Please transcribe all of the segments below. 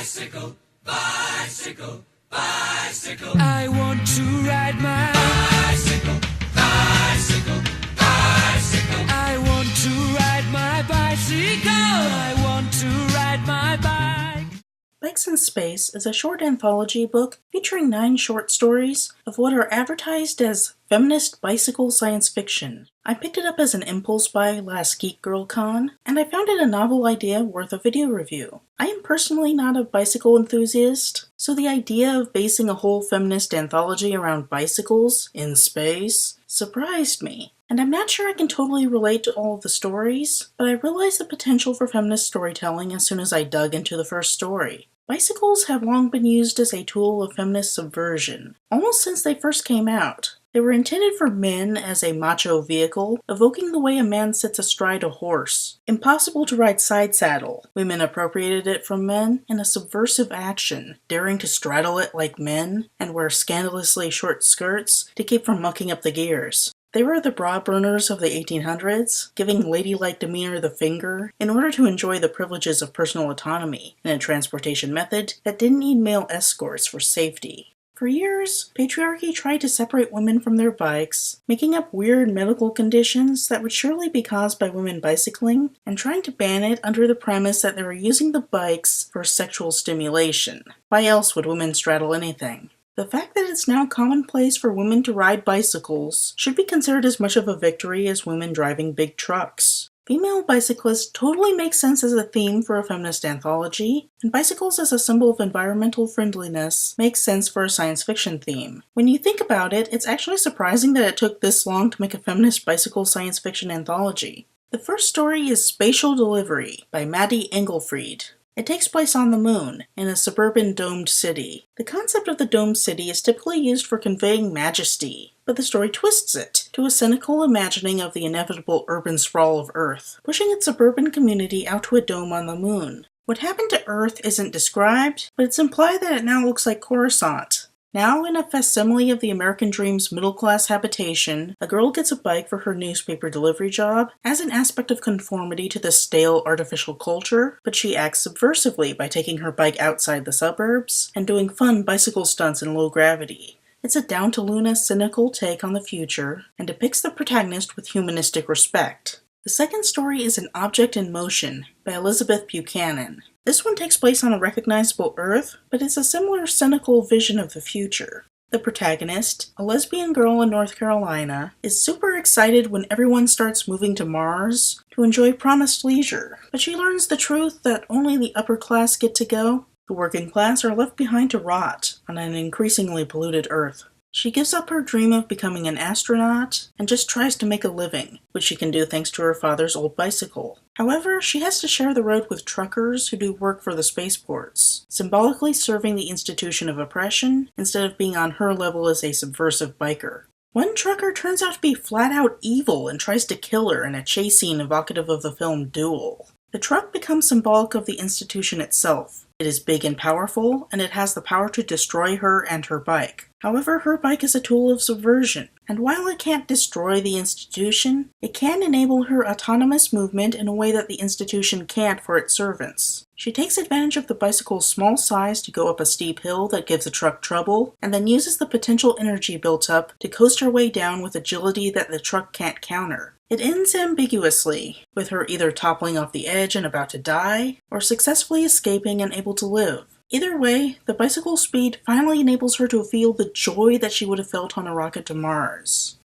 Bicycle, bicycle, bicycle. I want to ride my bicycle, bicycle, bicycle. I want to ride my bicycle. I want to ride my bike. Bikes in Space is a short anthology book featuring 9 short stories of what are advertised as Feminist Bicycle Science Fiction. I picked it up as an impulse buy last Geek Girl Con, and I found it a novel idea worth a video review. I am personally not a bicycle enthusiast, so the idea of basing a whole feminist anthology around bicycles in space surprised me. And I'm not sure I can totally relate to all of the stories, but I realized the potential for feminist storytelling as soon as I dug into the first story. Bicycles have long been used as a tool of feminist subversion, almost since they first came out. They were intended for men as a macho vehicle, evoking the way a man sits astride a horse. Impossible to ride side saddle, women appropriated it from men in a subversive action, daring to straddle it like men, and wear scandalously short skirts to keep from mucking up the gears. They were the bra burners of the 1800s, giving ladylike demeanor the finger in order to enjoy the privileges of personal autonomy in a transportation method that didn't need male escorts for safety. For years, patriarchy tried to separate women from their bikes, making up weird medical conditions that would surely be caused by women bicycling, and trying to ban it under the premise that they were using the bikes for sexual stimulation. Why else would women straddle anything? The fact that it's now commonplace for women to ride bicycles should be considered as much of a victory as women driving big trucks. Female bicyclists totally make sense as a theme for a feminist anthology, and bicycles as a symbol of environmental friendliness makes sense for a science fiction theme. When you think about it, it's actually surprising that it took this long to make a feminist bicycle science fiction anthology. The first story is Spatial Delivery by Maddie Engelfried. It takes place on the moon, in a suburban domed city. The concept of the domed city is typically used for conveying majesty, but the story twists it to a cynical imagining of the inevitable urban sprawl of Earth, pushing its suburban community out to a dome on the moon. What happened to Earth isn't described, but it's implied that it now looks like Coruscant. Now in a facsimile of the American dream's middle-class habitation, a girl gets a bike for her newspaper delivery job as an aspect of conformity to the stale artificial culture, but she acts subversively by taking her bike outside the suburbs and doing fun bicycle stunts in low gravity. It's a down-to-Luna cynical take on the future, and depicts the protagonist with humanistic respect. The second story is An Object in Motion by Elizabeth Buchanan. This one takes place on a recognizable Earth, but it's a similar cynical vision of the future. The protagonist, a lesbian girl in North Carolina, is super excited when everyone starts moving to Mars to enjoy promised leisure, but she learns the truth that only the upper class get to go. The working class are left behind to rot on an increasingly polluted Earth. She gives up her dream of becoming an astronaut and just tries to make a living, which she can do thanks to her father's old bicycle. However, she has to share the road with truckers who do work for the spaceports, symbolically serving the institution of oppression instead of being on her level as a subversive biker. One trucker turns out to be flat-out evil and tries to kill her in a chase scene evocative of the film Duel. The truck becomes symbolic of the institution itself. It is big and powerful, and it has the power to destroy her and her bike. However, her bike is a tool of subversion, and while it can't destroy the institution, it can enable her autonomous movement in a way that the institution can't for its servants. She takes advantage of the bicycle's small size to go up a steep hill that gives the truck trouble, and then uses the potential energy built up to coast her way down with agility that the truck can't counter. It ends ambiguously, with her either toppling off the edge and about to die, or successfully escaping and able to live. Either way, the bicycle's speed finally enables her to feel the joy that she would have felt on a rocket to Mars.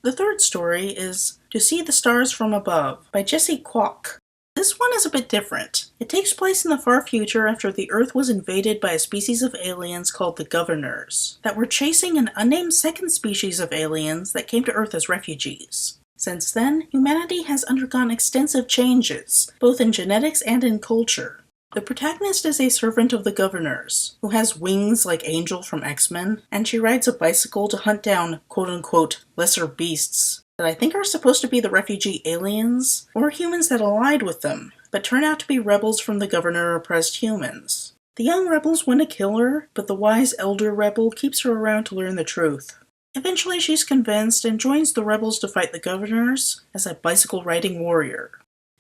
The third story is To See the Stars from Above by Jessie Kwok. This one is a bit different. It takes place in the far future after the Earth was invaded by a species of aliens called the Governors, that were chasing an unnamed second species of aliens that came to Earth as refugees. Since then, humanity has undergone extensive changes, both in genetics and in culture. The protagonist is a servant of the Governors, who has wings like Angel from X-Men, and she rides a bicycle to hunt down quote-unquote lesser beasts that I think are supposed to be the refugee aliens, or humans that allied with them, but turn out to be rebels from the Governor-oppressed humans. The young rebels want to kill her, but the wise elder rebel keeps her around to learn the truth. Eventually she's convinced and joins the rebels to fight the Governors as a bicycle-riding warrior.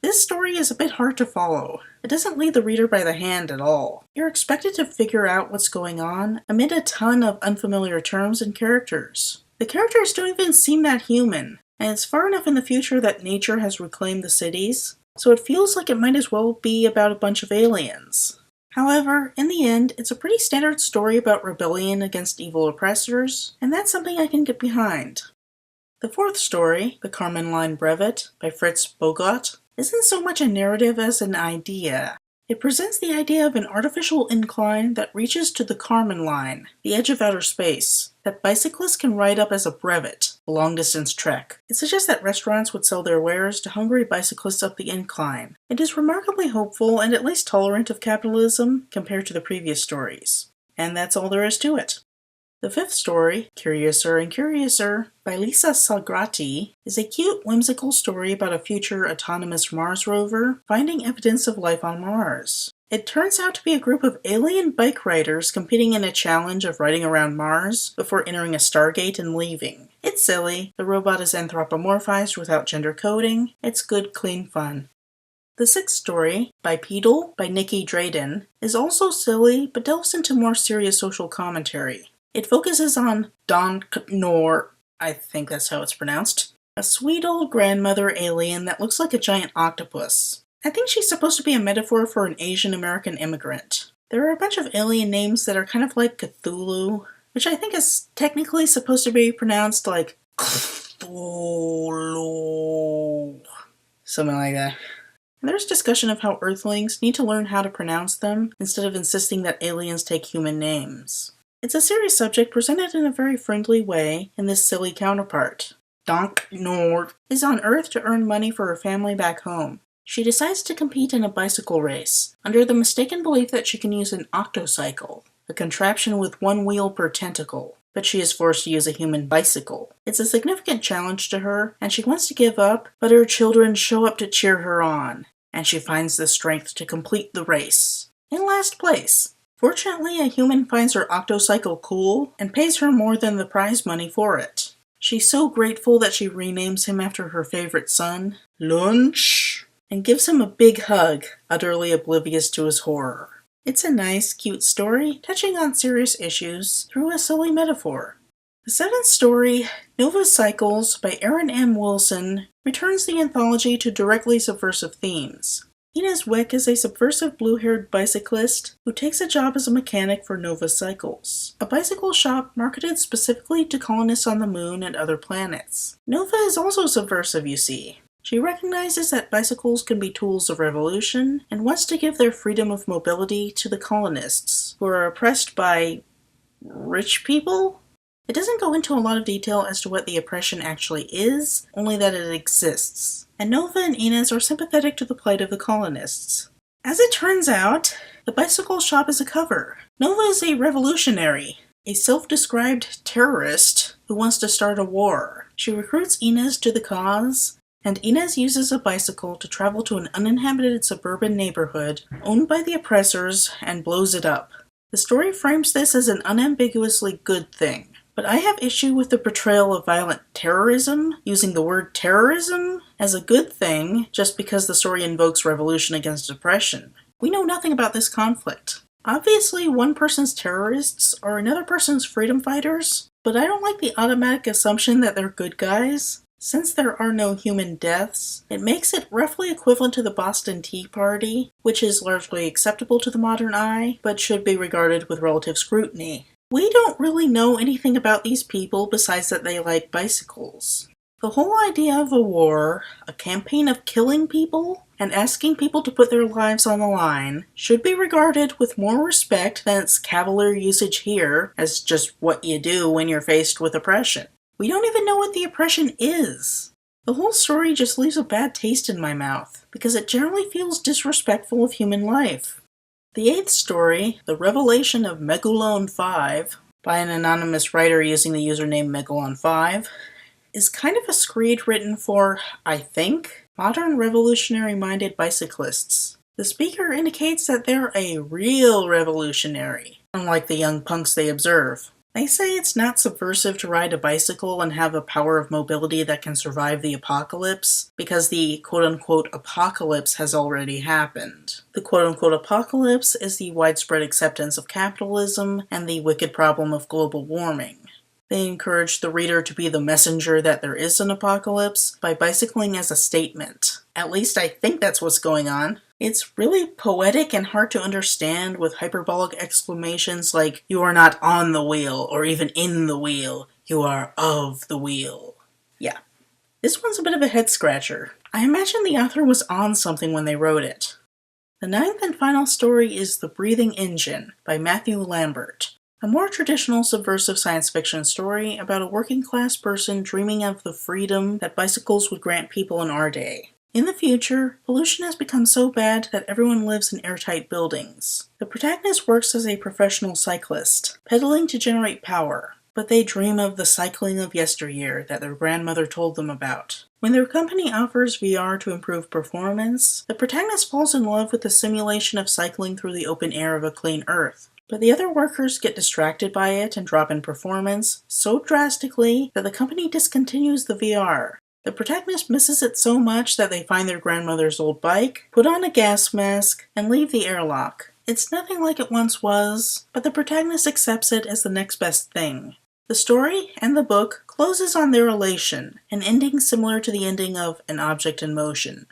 This story is a bit hard to follow. It doesn't lead the reader by the hand at all. You're expected to figure out what's going on amid a ton of unfamiliar terms and characters. The characters don't even seem that human, and it's far enough in the future that nature has reclaimed the cities, so it feels like it might as well be about a bunch of aliens. However, in the end, it's a pretty standard story about rebellion against evil oppressors, and that's something I can get behind. The fourth story, The Carmen Line Brevet by Fritz Bogot, isn't so much a narrative as an idea. It presents the idea of an artificial incline that reaches to the Carmen Line, the edge of outer space, that bicyclists can ride up as a brevet, a long-distance trek. It suggests that restaurants would sell their wares to hungry bicyclists up the incline. It is remarkably hopeful and at least tolerant of capitalism compared to the previous stories. And that's all there is to it. The fifth story, Curiouser and Curiouser, by Lisa Grotty, is a cute, whimsical story about a future autonomous Mars rover finding evidence of life on Mars. It turns out to be a group of alien bike riders competing in a challenge of riding around Mars before entering a Stargate and leaving. It's silly, the robot is anthropomorphized without gender coding, it's good, clean fun. The sixth story, Bipedal by Nikki Drayden, is also silly but delves into more serious social commentary. It focuses on Don Knor, I think that's how it's pronounced, a sweet old grandmother alien that looks like a giant octopus. I think she's supposed to be a metaphor for an Asian American immigrant. There are a bunch of alien names that are kind of like Cthulhu, which I think is technically supposed to be pronounced like Cthulhu. Something like that. And there's discussion of how Earthlings need to learn how to pronounce them instead of insisting that aliens take human names. It's a serious subject presented in a very friendly way in this silly counterpart. Donk Nord is on Earth to earn money for her family back home. She decides to compete in a bicycle race, under the mistaken belief that she can use an octocycle, a contraption with one wheel per tentacle, but she is forced to use a human bicycle. It's a significant challenge to her, and she wants to give up, but her children show up to cheer her on, and she finds the strength to complete the race. In last place. Fortunately, a human finds her octocycle cool and pays her more than the prize money for it. She's so grateful that she renames him after her favorite son, Lunch, and gives him a big hug, utterly oblivious to his horror. It's a nice, cute story, touching on serious issues through a silly metaphor. The seventh story, Nova Cycles by Aaron M. Wilson, returns the anthology to directly subversive themes. Inez Weck is a subversive blue-haired bicyclist who takes a job as a mechanic for Nova Cycles, a bicycle shop marketed specifically to colonists on the moon and other planets. Nova is also subversive, you see. She recognizes that bicycles can be tools of revolution and wants to give their freedom of mobility to the colonists, who are oppressed by rich people? It doesn't go into a lot of detail as to what the oppression actually is, only that it exists. And Nova and Inez are sympathetic to the plight of the colonists. As it turns out, the bicycle shop is a cover. Nova is a revolutionary, a self-described terrorist who wants to start a war. She recruits Inez to the cause, and Inez uses a bicycle to travel to an uninhabited suburban neighborhood owned by the oppressors and blows it up. The story frames this as an unambiguously good thing. But I have issue with the portrayal of violent terrorism, using the word terrorism as a good thing just because the story invokes revolution against oppression. We know nothing about this conflict. Obviously, one person's terrorists are another person's freedom fighters, but I don't like the automatic assumption that they're good guys. Since there are no human deaths, it makes it roughly equivalent to the Boston Tea Party, which is largely acceptable to the modern eye, but should be regarded with relative scrutiny. We don't really know anything about these people besides that they like bicycles. The whole idea of a war, a campaign of killing people, and asking people to put their lives on the line, should be regarded with more respect than its cavalier usage here as just what you do when you're faced with oppression. We don't even know what the oppression is. The whole story just leaves a bad taste in my mouth, because it generally feels disrespectful of human life. The eighth story, The Revelation of McCallum 5, by an anonymous writer using the username Megalon5, is kind of a screed written for, I think, modern revolutionary-minded bicyclists. The speaker indicates that they're a real revolutionary, unlike the young punks they observe. They say it's not subversive to ride a bicycle and have a power of mobility that can survive the apocalypse, because the quote-unquote apocalypse has already happened. The quote-unquote apocalypse is the widespread acceptance of capitalism and the wicked problem of global warming. They encourage the reader to be the messenger that there is an apocalypse by bicycling as a statement. At least I think that's what's going on. It's really poetic and hard to understand with hyperbolic exclamations like, "You are not on the wheel," or even "in the wheel, you are of the wheel." Yeah, this one's a bit of a head scratcher. I imagine the author was on something when they wrote it. The ninth and final story is The Breathing Engine by Matthew Lambert. A more traditional subversive science fiction story about a working class person dreaming of the freedom that bicycles would grant people in our day. In the future, pollution has become so bad that everyone lives in airtight buildings. The protagonist works as a professional cyclist, pedaling to generate power, but they dream of the cycling of yesteryear that their grandmother told them about. When their company offers VR to improve performance, the protagonist falls in love with the simulation of cycling through the open air of a clean earth. But the other workers get distracted by it and drop in performance so drastically that the company discontinues the VR. The protagonist misses it so much that they find their grandmother's old bike, put on a gas mask, and leave the airlock. It's nothing like it once was, but the protagonist accepts it as the next best thing. The story and the book closes on their elation, an ending similar to the ending of An Object in Motion.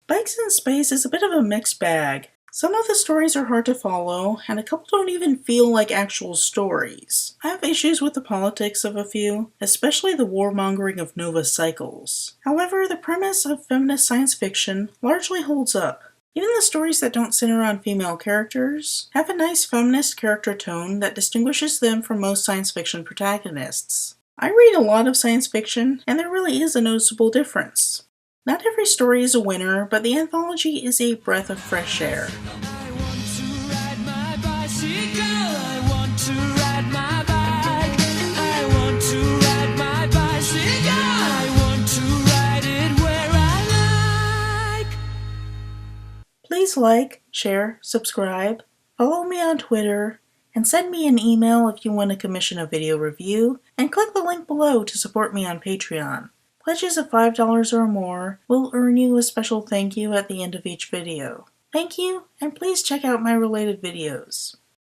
Bikes in Space is a bit of a mixed bag. Some of the stories are hard to follow, and a couple don't even feel like actual stories. I have issues with the politics of a few, especially the warmongering of Nova Cycles. However, the premise of feminist science fiction largely holds up. Even the stories that don't center on female characters have a nice feminist character tone that distinguishes them from most science fiction protagonists. I read a lot of science fiction, and there really is a noticeable difference. Not every story is a winner, but the anthology is a breath of fresh air. I want to ride my bicycle. I want to ride my bike. I want to ride my bicycle. I want to ride it where I like. Please like, share, subscribe, follow me on Twitter, and send me an email if you want to commission a video review, and click the link below to support me on Patreon. Pledges of $5 or more will earn you a special thank you at the end of each video. Thank you, and please check out my related videos.